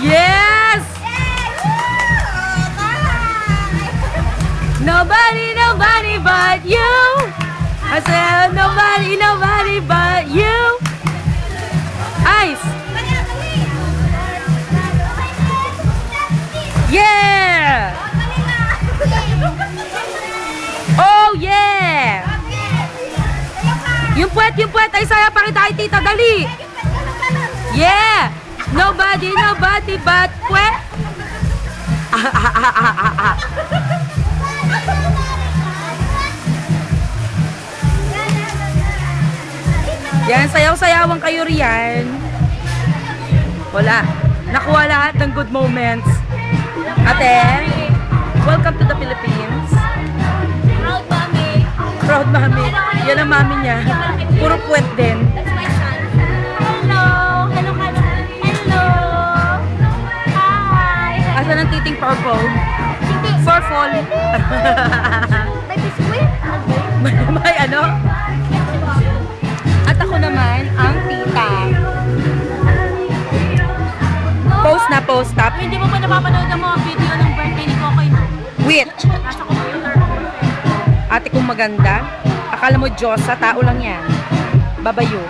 Yes! Nobody, nobody but you. I said nobody, nobody but you. Ice. Yeah! Oh yeah! Yung puwet ay saya pakita kay tita, dali! Yeah! Nobody, nobody but puwet! Yan, sayaw-sayawan kayo riyan. Wala. Nakuha lahat ng good moments. Ate, welcome to the Philippines. Proud mommy. Proud mami. Yan ang mami niya. Puro puwet din. That's my son. Hello. Hello, hello. Hello. Hi. Asan ang titing purple? Purple. May biskuit? May ano? At ako naman, ang tita. Post na, post up. Hindi mo pa napapanood ang mga video ng birthday ni Kokoy? Wait. Nasa computer. Ate kong maganda. Akala mo Diyos, sa tao lang yan. Babayo.